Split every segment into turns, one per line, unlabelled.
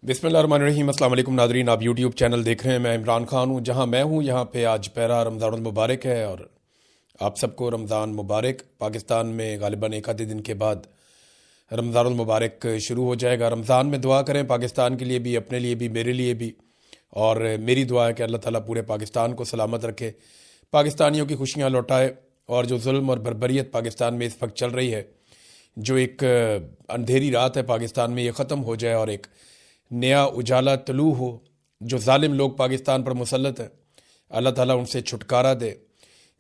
बिस्मिल्लाहिर्रहमानिर्रहीम। अस्सलाम वालेकुम नादरीन, आप यूट्यूब चैनल देख रहे हैं। मैं इमरान खान हूँ। जहाँ मैं हूँ यहाँ पे आज पहला रमज़ान मुबारक है और आप सबको रमज़ान मुबारक। पाकिस्तान में गालिबन एक आधे दिन के बाद रमज़ान मुबारक शुरू हो जाएगा। रमज़ान में दुआ करें पाकिस्तान के लिए भी, अपने लिए भी, मेरे लिए भी। और मेरी दुआ है कि अल्लाह ताला पूरे पाकिस्तान को सलामत रखे, पाकिस्तानियों की खुशियाँ लौटाए। और जो जुल्म और बर्बरियत पाकिस्तान में इस वक्त चल रही है, जो एक अंधेरी रात है पाकिस्तान में, ये ख़त्म हो जाए और एक नया उजाला तलू हो। जो जालिम लोग पाकिस्तान पर मुसल्लत हैं, अल्लाह ताला उनसे छुटकारा दे।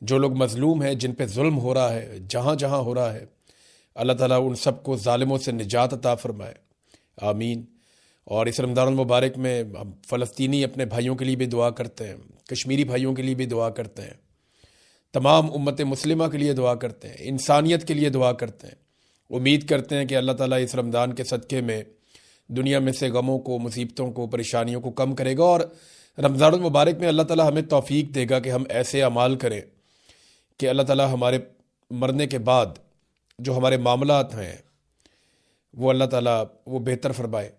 जो लोग मजलूम हैं, जिन पे जुल्म हो रहा है, जहाँ जहाँ हो रहा है, अल्लाह ताला उन सबको ज़ालिमों से निजात अता फरमाए, आमीन। और इस रमज़ान मुबारक में हम फ़लस्तीनी अपने भाइयों के लिए भी दुआ करते हैं, कश्मीरी भाइयों के लिए भी दुआ करते हैं, तमाम उम्मत मुस्लिमा के लिए दुआ करते हैं, इंसानियत के लिए दुआ करते हैं। उम्मीद करते हैं कि अल्लाह ताला इस रमज़ान के सदक़े में दुनिया में से गमों को, मुसीबतों को, परेशानियों को कम करेगा। और रमज़ान मुबारक में अल्लाह ताला हमें तौफ़ीक देगा कि हम ऐसे अमाल करें कि अल्लाह ताला हमारे मरने के बाद जो हमारे मामलात हैं वो अल्लाह ताला वो बेहतर फरमाए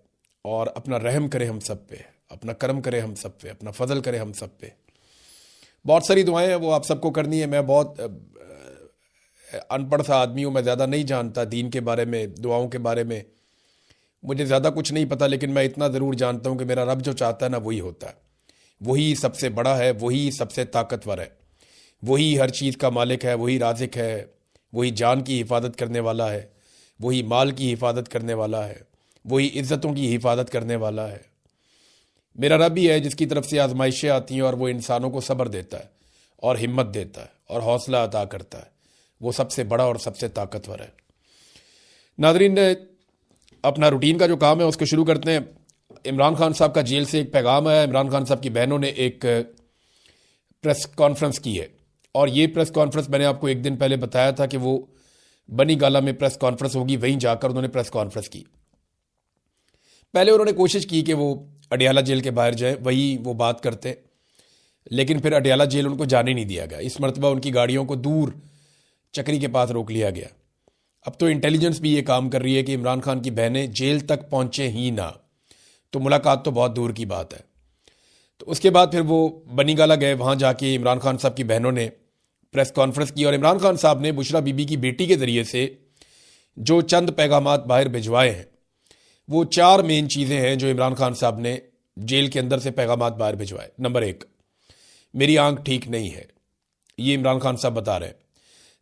और अपना रहम करे हम सब पे, अपना करम करे हम सब पे, अपना फ़ज़ल करे हम सब पे। बहुत सारी दुआएं हैं, वो आप सबको करनी है। मैं बहुत अनपढ़ सा आदमी हूँ, मैं ज़्यादा नहीं जानता दीन के बारे में, दुआओं के बारे में मुझे ज़्यादा कुछ नहीं पता। लेकिन मैं इतना ज़रूर जानता हूँ कि मेरा रब जो चाहता है ना, वही होता है। वही सबसे बड़ा है, वही सबसे ताकतवर है, वही हर चीज़ का मालिक है, वही राज़िक है, वही जान की हिफाजत करने वाला है, वही माल की हिफाजत करने वाला है, वही इज़्ज़तों की हिफाजत करने वाला है। मेरा रब ही है जिसकी तरफ से आजमाइशें आती हैं और वो इंसानों को सब्र देता है और हिम्मत देता है और हौसला अता करता है। वो सबसे बड़ा और सबसे ताकतवर है। नाज़रीन, अपना रूटीन का जो काम है उसको शुरू करते हैं। इमरान खान साहब का जेल से एक पैगाम आया। इमरान खान साहब की बहनों ने एक प्रेस कॉन्फ्रेंस की है और ये प्रेस कॉन्फ्रेंस मैंने आपको एक दिन पहले बताया था कि वो बनी गाला में प्रेस कॉन्फ्रेंस होगी, वहीं जाकर उन्होंने प्रेस कॉन्फ्रेंस की। पहले उन्होंने कोशिश की कि वो अडियाला जेल के बाहर जाए, वही वो बात करते, लेकिन फिर अडियाला जेल उनको जाने नहीं दिया गया। इस मरतबा उनकी गाड़ियों को दूर चक्री के पास रोक लिया गया। अब तो इंटेलिजेंस भी ये काम कर रही है कि इमरान खान की बहनें जेल तक पहुंचे ही ना, तो मुलाकात तो बहुत दूर की बात है। तो उसके बाद फिर वो बनी गाला गए, वहां जाके इमरान खान साहब की बहनों ने प्रेस कॉन्फ्रेंस की और इमरान खान साहब ने बुशरा बीबी की बेटी के ज़रिए से जो चंद पैगामात बाहर भिजवाए हैं, वो 4 मेन चीज़ें हैं जो इमरान खान साहब ने जेल के अंदर से पैगामात बाहर भिजवाए। नंबर 1, मेरी आंख ठीक नहीं है, ये इमरान खान साहब बता रहे हैं।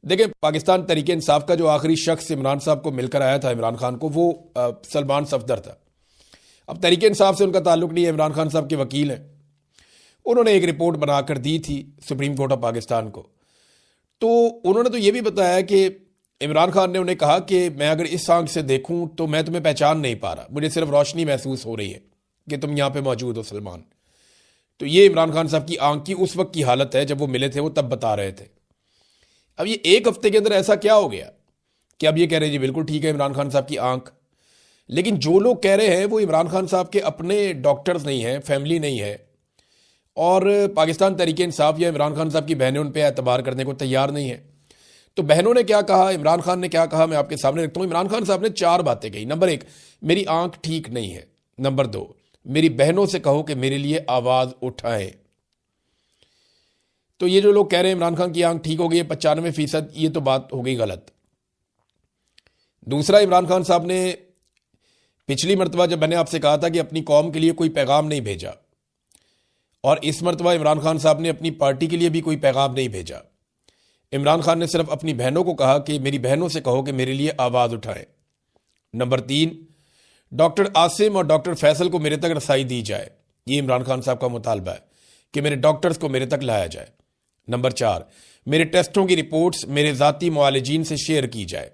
देखिए, पाकिस्तान तहरीक इंसाफ का जो आखिरी शख्स इमरान साहब को मिलकर आया था इमरान खान को, वो सलमान सफदर था। अब तहरीक इंसाफ से उनका ताल्लुक नहीं है, इमरान खान साहब के वकील हैं। उन्होंने एक रिपोर्ट बनाकर दी थी सुप्रीम कोर्ट ऑफ पाकिस्तान को। तो उन्होंने तो ये भी बताया कि इमरान खान ने उन्हें कहा कि मैं अगर इस आंख से देखूं तो मैं तुम्हें पहचान नहीं पा रहा, मुझे सिर्फ रोशनी महसूस हो रही है कि तुम यहां पे मौजूद हो सलमान। तो ये इमरान खान साहब की आंख की उस वक्त की हालत है, जब वो मिले थे वो तब बता रहे थे। अब ये एक हफ्ते के अंदर ऐसा क्या हो गया कि अब ये कह रहे हैं जी बिल्कुल ठीक है इमरान खान साहब की आंख। लेकिन जो लोग कह रहे हैं वो इमरान खान साहब के अपने डॉक्टर्स नहीं हैं, फैमिली नहीं है, और पाकिस्तान तहरीक इंसाफ या इमरान खान साहब की बहनें उन पर एतबार करने को तैयार नहीं है। तो बहनों ने क्या कहा, इमरान खान ने क्या कहा, मैं आपके सामने रखता हूँ। इमरान खान साहब ने 4 बातें कही। नंबर 1, मेरी आंख ठीक नहीं है। नंबर 2, मेरी बहनों से कहो कि मेरे लिए आवाज उठाएं। तो ये जो लोग कह रहे हैं इमरान खान की आंख ठीक हो गई है 95%, ये तो बात हो गई गलत। दूसरा, इमरान खान साहब ने पिछली मरतबा जब मैंने आपसे कहा था कि अपनी कौम के लिए कोई पैगाम नहीं भेजा, और इस मरतबा इमरान खान साहब ने अपनी पार्टी के लिए भी कोई पैगाम नहीं भेजा। इमरान खान ने सिर्फ अपनी बहनों को कहा कि मेरी बहनों से कहो कि मेरे लिए आवाज उठाएं। नंबर 3, डॉक्टर आसिम और डॉक्टर फैसल को मेरे तक रसाई दी जाए। ये इमरान खान साहब का मुतालबा है कि मेरे डॉक्टर्स को मेरे तक लाया जाए। नंबर 4, मेरे टेस्टों की रिपोर्ट्स मेरे ज़ाती मुआलिजीन से शेयर की जाए।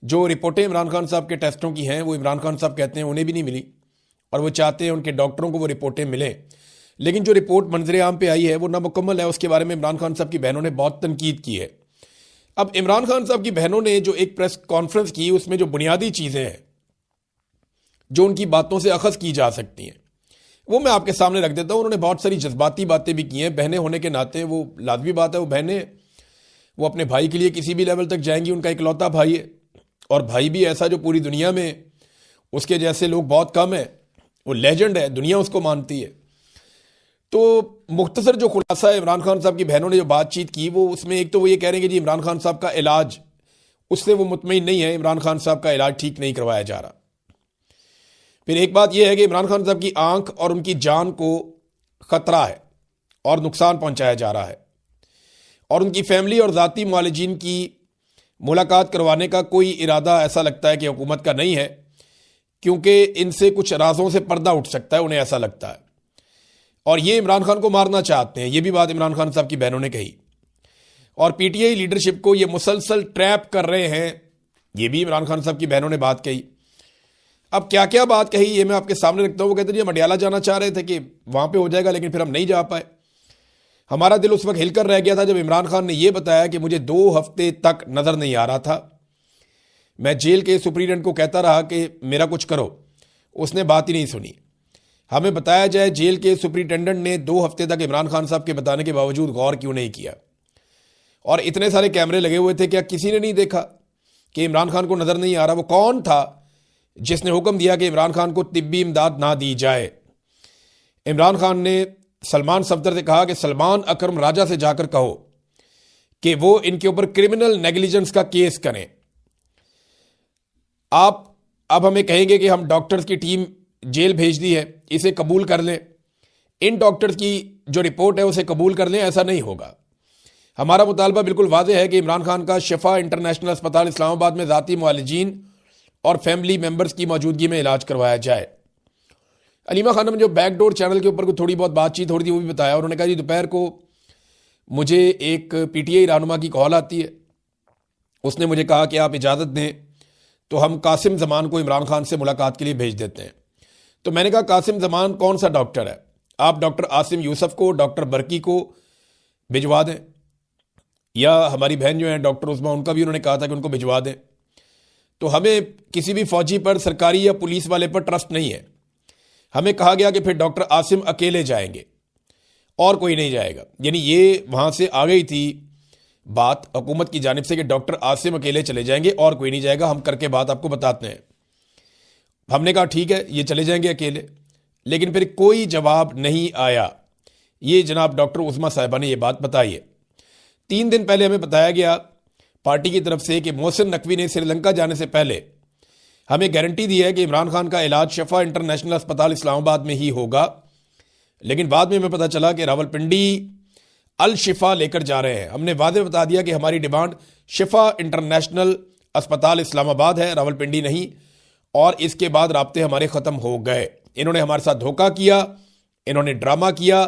जो रिपोर्टें इमरान खान साहब के टेस्टों की हैं वो इमरान खान साहब कहते हैं उन्हें भी नहीं मिली, और वो चाहते हैं उनके डॉक्टरों को वो रिपोर्टें मिलें। लेकिन जो रिपोर्ट मंजरे आम पे आई है वो नामुकम्मल है। उसके बारे में इमरान खान साहब की बहनों ने बहुत तनकीद की है। अब इमरान खान साहब की बहनों ने जो एक प्रेस कॉन्फ्रेंस की, उसमें जो बुनियादी चीज़ें हैं जो उनकी बातों से अखज़ की जा सकती हैं, वो मैं आपके सामने रख देता हूँ। उन्होंने बहुत सारी जज्बाती बातें भी की हैं। बहनें होने के नाते वो लाजमी बात है, वो बहनें वो अपने भाई के लिए किसी भी लेवल तक जाएंगी। उनका इकलौता भाई है, और भाई भी ऐसा जो पूरी दुनिया में उसके जैसे लोग बहुत कम हैं। वो लेजेंड है, दुनिया उसको मानती है। तो मुख्तसर जो खुलासा है इमरान खान साहब की बहनों ने जो बातचीत की, वो उसमें एक तो वो ये कह रहे हैं कि जी इमरान खान साहब का इलाज, उससे वो मुतमईन नहीं है, इमरान खान साहब का इलाज ठीक नहीं करवाया जा रहा। फिर एक बात यह है कि इमरान खान साहब की आंख और उनकी जान को खतरा है और नुकसान पहुंचाया जा रहा है, और उनकी फैमिली और ज़ाती मुआलिजीन की मुलाकात करवाने का कोई इरादा ऐसा लगता है कि हुकूमत का नहीं है, क्योंकि इनसे कुछ राजों से पर्दा उठ सकता है, उन्हें ऐसा लगता है। और ये इमरान खान को मारना चाहते हैं, ये भी बात इमरान खान साहब की बहनों ने कही। और पीटीआई लीडरशिप को ये मुसलसल ट्रैप कर रहे हैं, ये भी इमरान खान साहब की बहनों ने बात कही। अब क्या क्या बात कही ये मैं आपके सामने रखता हूँ। वो कहते हैं हम अडियाला जाना चाह रहे थे कि वहां पे हो जाएगा, लेकिन फिर हम नहीं जा पाए। हमारा दिल उस वक्त हिलकर रह गया था जब इमरान खान ने यह बताया कि मुझे 2 हफ्ते तक नजर नहीं आ रहा था, मैं जेल के सुप्रीडेंट को कहता रहा कि मेरा कुछ करो, उसने बात ही नहीं सुनी। हमें बताया जाए जेल के सुप्रिटेंडेंट ने 2 हफ्ते तक इमरान खान साहब के बताने के बावजूद गौर क्यों नहीं किया। और इतने सारे कैमरे लगे हुए थे, क्या किसी ने नहीं देखा कि इमरान खान को नजर नहीं आ रहा? वो कौन था जिसने हुक्म दिया कि इमरान खान को तिब्बी इमदाद ना दी जाए? इमरान खान ने सलमान सफदर से कहा कि सलमान अकरम राजा से जाकर कहो कि वो इनके ऊपर क्रिमिनल नेग्लिजेंस का केस करें। आप अब हमें कहेंगे कि हम डॉक्टर्स की टीम जेल भेज दी है, इसे कबूल कर लें, इन डॉक्टर्स की जो रिपोर्ट है उसे कबूल कर लें। ऐसा नहीं होगा। हमारा मुतालबा बिल्कुल वाज़ेह है कि इमरान खान का शिफा इंटरनेशनल अस्पताल इस्लामाबाद में ज़ाती मुआलिजीन और फैमिली मेंबर्स की मौजूदगी में इलाज करवाया जाए। अलीमा खानम जो बैकडोर चैनल के ऊपर को थोड़ी बहुत बातचीत हो रही थी वो भी बताया। उन्होंने कहा जी दोपहर को मुझे एक पीटीआई रहनुमा की कॉल आती है, उसने मुझे कहा कि आप इजाज़त दें तो हम कासिम जमान को इमरान खान से मुलाकात के लिए भेज देते हैं। तो मैंने कहा कासिम जमान कौन सा डॉक्टर है? आप डॉक्टर आसिम यूसुफ को, डॉक्टर बरकी को भिजवा दें, या हमारी बहन जो है डॉक्टर उस्मा, उनका भी उन्होंने कहा था कि उनको भिजवा दें। तो हमें किसी भी फौजी पर, सरकारी या पुलिस वाले पर ट्रस्ट नहीं है। हमें कहा गया कि फिर डॉक्टर आसिम अकेले जाएंगे और कोई नहीं जाएगा। यानी ये वहां से आ गई थी बात हुकूमत की जानिब से कि डॉक्टर आसिम अकेले चले जाएंगे और कोई नहीं जाएगा, हम करके बात आपको बताते हैं। हमने कहा ठीक है, ये चले जाएंगे अकेले, लेकिन फिर कोई जवाब नहीं आया। ये जनाब डॉक्टर उस्मा साहिबा ने ये बात बताई है। 3 दिन पहले हमें बताया गया पार्टी की तरफ से कि मोहसिन नकवी ने श्रीलंका जाने से पहले हमें गारंटी दी है कि इमरान खान का इलाज शिफा इंटरनेशनल अस्पताल इस्लामाबाद में ही होगा। लेकिन बाद में हमें पता चला कि रावलपिंडी अल शिफा लेकर जा रहे हैं। हमने वादे बता दिया कि हमारी डिमांड शिफा इंटरनेशनल अस्पताल इस्लामाबाद है, रावलपिंडी नहीं। और इसके बाद राब्ते हमारे ख़त्म हो गए। इन्होंने हमारे साथ धोखा किया, इन्होंने ड्रामा किया।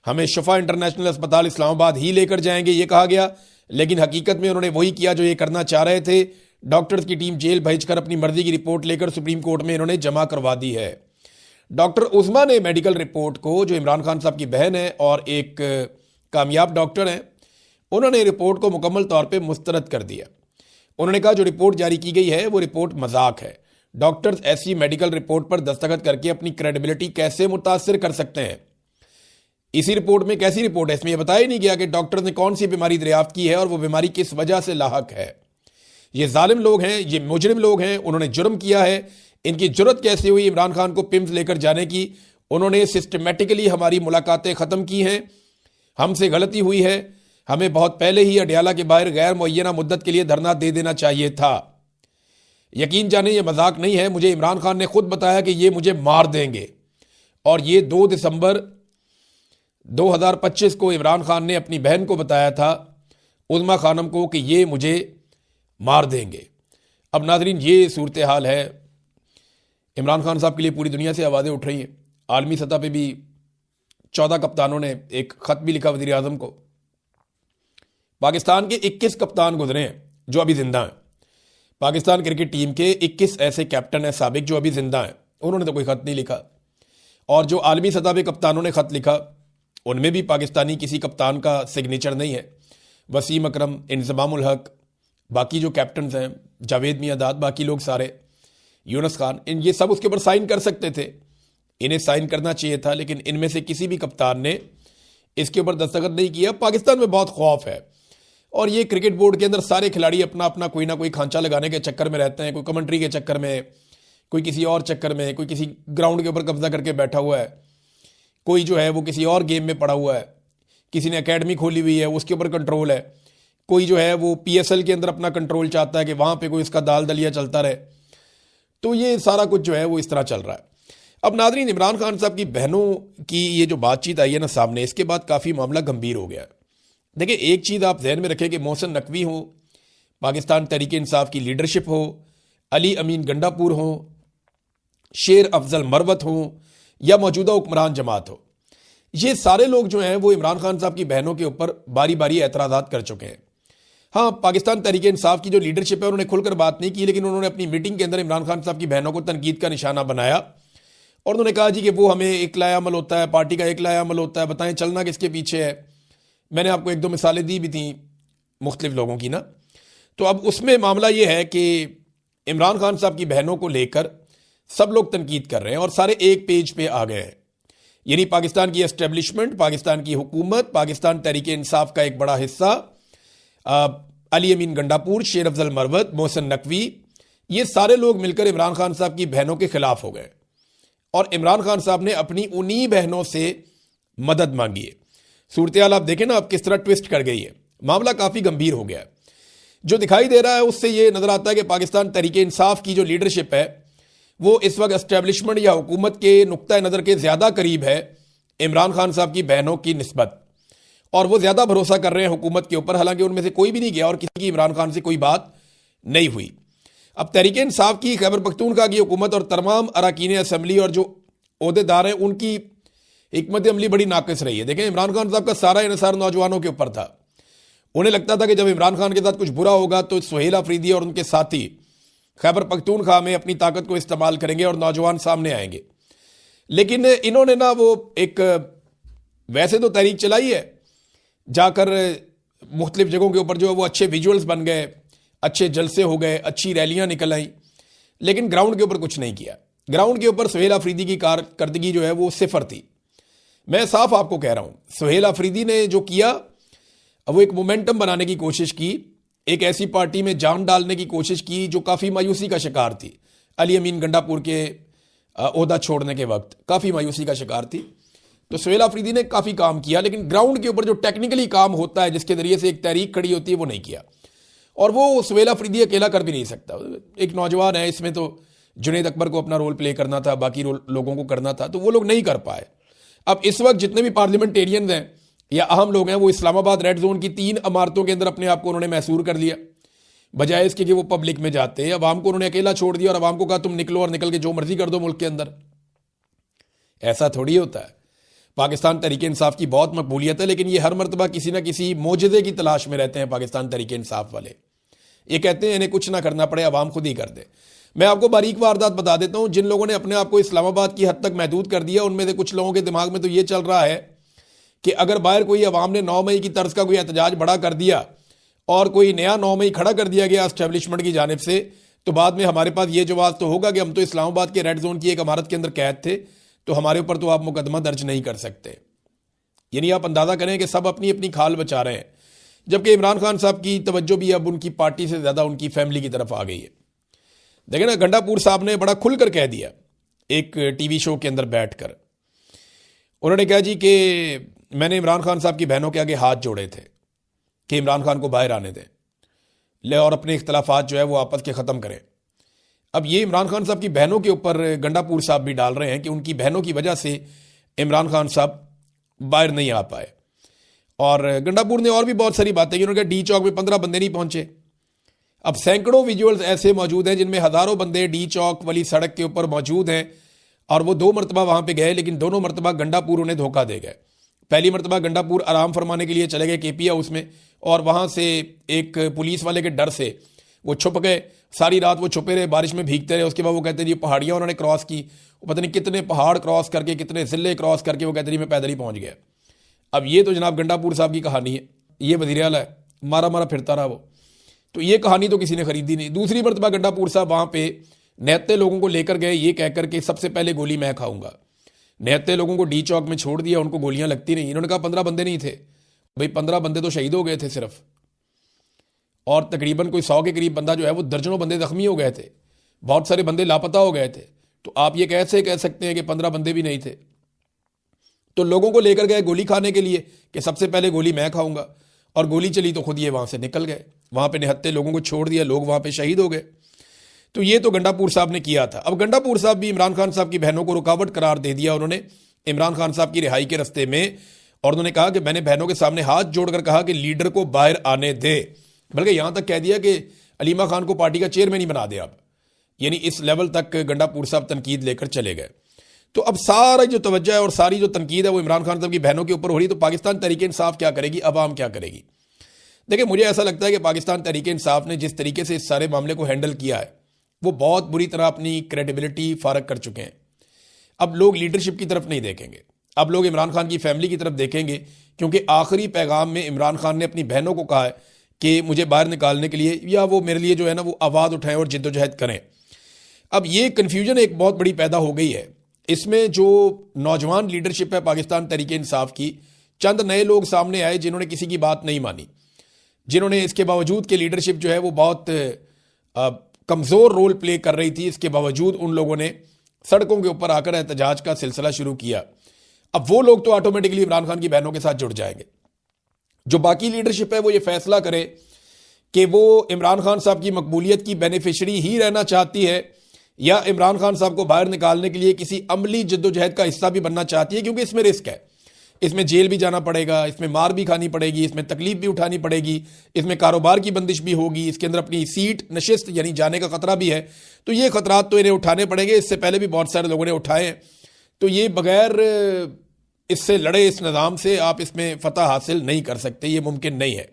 हमें शिफा इंटरनेशनल अस्पताल इस्लामाबाद ही लेकर जाएंगे ये कहा गया, लेकिन हकीकत में उन्होंने वही किया जो ये करना चाह रहे थे। डॉक्टर्स की टीम जेल भेजकर अपनी मर्जी की रिपोर्ट लेकर सुप्रीम कोर्ट में इन्होंने जमा करवा दी है। डॉक्टर उस्मा ने मेडिकल रिपोर्ट को, जो इमरान खान साहब की बहन है और एक कामयाब डॉक्टर हैं, उन्होंने रिपोर्ट को मुकम्मल तौर पे मुस्तरद कर दिया। उन्होंने कहा जो रिपोर्ट जारी की गई है वो रिपोर्ट मजाक है। डॉक्टर्स ऐसी मेडिकल रिपोर्ट पर दस्तखत करके अपनी क्रेडिबिलिटी कैसे मुतासर कर सकते हैं? इसी रिपोर्ट में कैसी रिपोर्ट है? इसमें यह बताया ही नहीं गया कि डॉक्टर्स ने कौन सी बीमारी दरियाफ्त की है और वो बीमारी किस वजह से लाहक है। ये जालिम लोग हैं, ये मुजरिम लोग हैं, उन्होंने जुर्म किया है। इनकी जुर्रत कैसे हुई इमरान खान को पिम्स लेकर जाने की? उन्होंने सिस्टमेटिकली हमारी मुलाकातें ख़त्म की हैं। हमसे गलती हुई है, हमें बहुत पहले ही अडियाला के बाहर गैर मुअय्यना मुद्दत के लिए धरना दे देना चाहिए था। यकीन जाने ये मजाक नहीं है। मुझे इमरान खान ने खुद बताया कि ये मुझे मार देंगे, और ये 2 दिसंबर 2025 को इमरान खान ने अपनी बहन को बताया था, उज़्मा खानम को, कि ये मुझे मार देंगे। अब नाज़रीन ये सूरत हाल है। इमरान खान साहब के लिए पूरी दुनिया से आवाज़ें उठ रही हैं। आलमी सतह पे भी 14 कप्तानों ने एक ख़त भी लिखा वज़ीर आज़म को। पाकिस्तान के 21 कप्तान गुजरे हैं जो अभी जिंदा हैं। पाकिस्तान क्रिकेट टीम के 21 ऐसे कैप्टन हैं साबिक जो अभी जिंदा हैं, उन्होंने तो कोई ख़त नहीं लिखा। और जो आलमी सतह पे कप्तानों ने ख़त लिखा उनमें भी पाकिस्तानी किसी कप्तान का सिग्नेचर नहीं है। वसीम अकरम, इंज़मामुल हक, बाकी जो कैप्टन हैं, जावेद मियादाद, बाकी लोग सारे, यूनुस खान, ये सब उसके ऊपर साइन कर सकते थे। इन्हें साइन करना चाहिए था, लेकिन इनमें से किसी भी कप्तान ने इसके ऊपर दस्तखत नहीं किया। पाकिस्तान में बहुत खौफ है, और ये क्रिकेट बोर्ड के अंदर सारे खिलाड़ी अपना अपना कोई ना कोई खांचा लगाने के चक्कर में रहते हैं। कोई कमेंट्री के चक्कर में, कोई किसी और चक्कर में, कोई किसी ग्राउंड के ऊपर कब्जा करके बैठा हुआ है, कोई जो है वो किसी और गेम में पड़ा हुआ है, किसी ने एकेडमी खोली हुई है उसके ऊपर कंट्रोल है, कोई जो है वो पीएसएल के अंदर अपना कंट्रोल चाहता है कि वहाँ पे कोई इसका दाल दलिया चलता रहे। तो ये सारा कुछ जो है वो इस तरह चल रहा है। अब नादरीन, इमरान खान साहब की बहनों की ये जो बातचीत आई है ना सामने, इसके बाद काफ़ी मामला गंभीर हो गया है। देखिए, एक चीज़ आप जहन में रखें कि मोहसिन नकवी हो, पाकिस्तान तहरीक इंसाफ की लीडरशिप हो, अली अमीन गंडापुर हो, शेर अफजल मरवत हो या मौजूदा हुक्मरान जमात हो, ये सारे लोग जो हैं वो इमरान खान साहब की बहनों के ऊपर बारी बारी एतराज़ात कर चुके हैं। हाँ, पाकिस्तान तहरीक इंसाफ की जो लीडरशिप है उन्होंने खुलकर बात नहीं की, लेकिन उन्होंने अपनी मीटिंग के अंदर इमरान खान साहब की बहनों को तनकीद का निशाना बनाया और उन्होंने कहा जी कि वो हमें एकलाया अमल होता है, पार्टी का एकलाया अमल होता है, बताएं चलना किसके पीछे है। मैंने आपको एक दो मिसालें दी भी थी मुख्तलिफ लोगों की ना। तो अब उसमें मामला ये है कि इमरान खान साहब की बहनों को लेकर सब लोग तनकीद कर रहे हैं और सारे एक पेज पे आ गए हैं। यानी पाकिस्तान की एस्टेब्लिशमेंट, पाकिस्तान की हुकूमत, पाकिस्तान तहरीक इंसाफ का एक बड़ा हिस्सा, अली अमीन गंडापुर, शेर अफजल मरवत, मोहसिन नकवी, ये सारे लोग मिलकर इमरान खान साहब की बहनों के खिलाफ हो गए और इमरान खान साहब ने अपनी उन्हीं बहनों से मदद मांगी है। सूरत हाल आप देखें ना अब किस तरह ट्विस्ट कर गई है, मामला काफ़ी गंभीर हो गया है। जो दिखाई दे रहा है उससे ये नजर आता है कि पाकिस्तान तहरीक इंसाफ की जो लीडरशिप है वो इस वक्त एस्टेब्लिशमेंट या हुकूमत के नुक्ता नज़र के ज़्यादा करीब है इमरान खान साहब की बहनों की निस्बत, और वो ज़्यादा भरोसा कर रहे हैं हुकूमत के ऊपर, हालांकि उनमें से कोई भी नहीं गया और किसी की इमरान खान से कोई बात नहीं हुई। अब तहरीक इंसाफ की, खैबर पख्तूनख्वा की हुकूमत और तमाम अरकान असम्बली और जो ओहदेदार हैं उनकी हिकमत अमली बड़ी नाकिस रही है। देखें, इमरान खान साहब का सारा इन्हिसार नौजवानों के ऊपर था। उन्हें लगता था कि जब इमरान खान के साथ कुछ बुरा होगा तो सुहेल अफरीदी और उनके साथी खैबर पख्तूनख्वा में अपनी ताकत को इस्तेमाल करेंगे और नौजवान सामने आएंगे। लेकिन इन्होंने ना वो एक वैसे तो तहरीक चलाई है, जाकर मुख्तलिफ जगहों के ऊपर जो है वो अच्छे विजुअल्स बन गए, अच्छे जलसे हो गए, अच्छी रैलियां निकल आई, लेकिन ग्राउंड के ऊपर कुछ नहीं किया। ग्राउंड के ऊपर सुहेल अफरीदी की कारकर्दगी जो है वो सिफर थी। मैं साफ आपको कह रहा हूं, सुहेल अफरीदी ने जो किया वो एक मोमेंटम बनाने की कोशिश की, एक ऐसी पार्टी में जान डालने की कोशिश की जो काफ़ी मायूसी का शिकार थी। अली अमीन गंडापुर के ओहदा छोड़ने के वक्त काफ़ी मायूसी का शिकार थी। तो सुहेल अफरीदी ने काफ़ी काम किया, लेकिन ग्राउंड के ऊपर जो टेक्निकली काम होता है जिसके ज़रिए से एक तहरीक खड़ी होती है वो नहीं किया, और वो सुहेल अफरीदी अकेला कर भी नहीं सकता। एक नौजवान है, इसमें तो जुनैद अकबर को अपना रोल प्ले करना था, बाकी लोगों को करना था, तो वो लोग नहीं कर पाए। अब इस वक्त जितने भी पार्लियामेंटेरियंस हैं या अहम लोग हैं वो इस्लामाबाद रेड जोन की 3 इमारतों के अंदर अपने आप को उन्होंने महसूर कर लिया, बजाय इसके कि वो पब्लिक में जाते। अवाम को उन्होंने अकेला छोड़ दिया और अवाम को कहा तुम निकलो और निकल के जो मर्जी कर दो मुल्क के अंदर। ऐसा थोड़ी होता है। पाकिस्तान तहरीक इंसाफ की बहुत मकबूलियत है, लेकिन ये हर मरतबा किसी ना किसी मोजज़े की तलाश में रहते हैं पाकिस्तान तहरीक इंसाफ वाले। ये कहते हैं इन्हें कुछ ना करना पड़े, अवाम खुद ही कर दे। मैं आपको बारीक वारदात बता देता हूं। जिन लोगों ने अपने आप को इस्लामाबाद की हद तक महदूद कर दिया, उनमें से कुछ लोगों के दिमाग में तो ये चल रहा है कि अगर बाहर कोई अवाम ने 9 मई की तर्ज का कोई एहतजाज बड़ा कर दिया और कोई नया 9 मई खड़ा कर दिया गया एस्टेब्लिशमेंट की जानिब से, तो बाद में हमारे पास ये जवाब तो होगा कि हम तो इस्लामाबाद के रेड जोन की एक इमारत के अंदर कैद थे, तो हमारे ऊपर तो आप मुकदमा दर्ज नहीं कर सकते। यानी आप अंदाजा करें कि सब अपनी अपनी खाल बचा रहे हैं, जबकि इमरान खान साहब की तवज्जो भी अब उनकी पार्टी से ज़्यादा उनकी फैमिली की तरफ आ गई है। देखें ना, गंडापुर साहब ने बड़ा खुलकर कह दिया एक टीवी शो के अंदर बैठकर। उन्होंने कहा जी कि मैंने इमरान खान साहब की बहनों के आगे हाथ जोड़े थे कि इमरान खान को बाहर आने दें ले और अपने इख्तलाफात जो है वो आपस के ख़त्म करें। अब ये इमरान खान साहब की बहनों के ऊपर गंडापुर साहब भी डाल रहे हैं कि उनकी बहनों की वजह से इमरान खान साहब बाहर नहीं आ पाए। और गंडापुर ने और भी बहुत सारी बातें की। उन्होंने कहा डी चौक में 15 बंदे नहीं पहुंचे। अब सैकड़ों विजुअल्स ऐसे मौजूद हैं जिनमें हज़ारों बंदे डी चौक वाली सड़क के ऊपर मौजूद हैं, और वो 2 मरतबा वहाँ पे गए, लेकिन दोनों मरतबा गंडापुर उन्हें धोखा दे गए। पहली मरतबा गंडापुर आराम फरमाने के लिए चले गए केपी हाउस में, और वहाँ से एक पुलिस वाले के डर से वो छुप गए। सारी रात वो छुपे रहे, बारिश में भीगते रहे। उसके बाद वो कहते जी पहाड़ियाँ उन्होंने क्रॉस की, पता नहीं कितने पहाड़ क्रॉस करके, कितने ज़िले क्रॉस करके, वो कहते जी मैं पैदल ही पहुँच गया। अब ये तो जनाब गंडापुर साहब की कहानी है। ये वज़ीर आला है, मारा मारा फिरता रहा वो, तो ये कहानी तो किसी ने खरीदी नहीं। दूसरी मरतबा गंडापुर साहब वहाँ पे निहत्ते लोगों को लेकर गए, ये कहकर के सबसे पहले गोली मैं खाऊंगा। निहत्ते लोगों को डी चौक में छोड़ दिया, उनको गोलियां लगती नहीं। इन्होंने कहा 15 बंदे नहीं थे भाई, 15 बंदे तो शहीद हो गए थे सिर्फ, और तकरीबन कोई 100 के करीब बंदा जो है वो दर्जनों बंदे जख्मी हो गए थे। बहुत सारे बंदे लापता हो गए थे। तो आप ये कैसे कह सकते हैं कि 15 बंदे भी नहीं थे? तो लोगों को लेकर गए गोली खाने के लिए कि सबसे पहले गोली मैं खाऊंगा, और गोली चली तो खुद ये वहां से निकल गए, वहां पे निहत्ते लोगों को छोड़ दिया, लोग वहां पे शहीद हो गए। तो ये तो गंडापुर साहब ने किया था। अब गंडापुर साहब भी इमरान खान साहब की बहनों को रुकावट करार दे दिया उन्होंने इमरान खान साहब की रिहाई के रास्ते में, और उन्होंने कहा कि मैंने बहनों के सामने हाथ जोड़कर कहा कि लीडर को बाहर आने दे, बल्कि यहां तक कह दिया कि अलीमा खान को पार्टी का चेयरमैन ही बना दे आप। यानी इस लेवल तक गंडापुर साहब तनकीद लेकर चले गए। तो अब सारा जो तवज्जो है और सारी जो तनकीद है वो इमरान खान साहब की बहनों के ऊपर हो रही। तो पाकिस्तान तहरीक इंसाफ क्या करेगी, अवाम क्या करेगी? देखिए, मुझे ऐसा लगता है कि पाकिस्तान तहरीक इंसाफ ने जिस तरीके से इस सारे मामले को हैंडल किया है वो बहुत बुरी तरह अपनी क्रेडिबिलिटी फारग कर चुके हैं। अब लोग लीडरशिप की तरफ नहीं देखेंगे, अब लोग इमरान खान की फैमिली की तरफ देखेंगे, क्योंकि आखिरी पैगाम में इमरान खान ने अपनी बहनों को कहा है कि मुझे बाहर निकालने के लिए या वो मेरे लिए जो है ना वो आवाज़ उठाएं और जिद्दोजहद करें। अब ये कन्फ्यूजन एक बहुत बड़ी पैदा हो गई है। इसमें जो नौजवान लीडरशिप है पाकिस्तान तहरीक इंसाफ की, चंद नए लोग सामने आए जिन्होंने किसी की बात नहीं मानी, जिन्होंने इसके बावजूद कि लीडरशिप जो है वो बहुत कमज़ोर रोल प्ले कर रही थी, इसके बावजूद उन लोगों ने सड़कों के ऊपर आकर एहतजाज का सिलसिला शुरू किया। अब वो लोग तो ऑटोमेटिकली इमरान खान की बहनों के साथ जुड़ जाएंगे। जो बाकी लीडरशिप है वो ये फैसला करे कि वो इमरान खान साहब की मकबूलियत की बेनिफिशरी ही रहना चाहती है या इमरान खान साहब को बाहर निकालने के लिए किसी अमली जद्दोजहद का हिस्सा भी बनना चाहती है, क्योंकि इसमें रिस्क है, इसमें जेल भी जाना पड़ेगा, इसमें मार भी खानी पड़ेगी, इसमें तकलीफ भी उठानी पड़ेगी, इसमें कारोबार की बंदिश भी होगी, इसके अंदर अपनी सीट नशिस्त यानी जाने का खतरा भी है। तो ये खतरात तो इन्हें उठाने पड़ेंगे, इससे पहले भी बहुत सारे लोगों ने उठाए हैं। तो ये बगैर इससे लड़े इस निज़ाम से आप इसमें फतह हासिल नहीं कर सकते, ये मुमकिन नहीं है।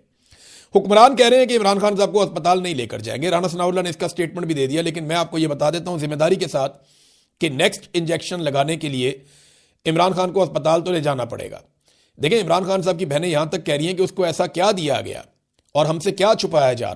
हुक्मरान कह रहे हैं कि इमरान खान साहब को अस्पताल नहीं लेकर जाएंगे, राना सनाउल्लाह ने इसका स्टेटमेंट भी दे दिया, लेकिन मैं आपको ये बता देता हूं जिम्मेदारी के साथ कि नेक्स्ट इंजेक्शन लगाने के लिए इमरान खान को अस्पताल तो ले जाना पड़ेगा। देखिए, इमरान खान साहब की बहनें यहां तक कह रही हैं कि उसको ऐसा क्या दिया गया और हमसे क्या छुपाया जा रहा है।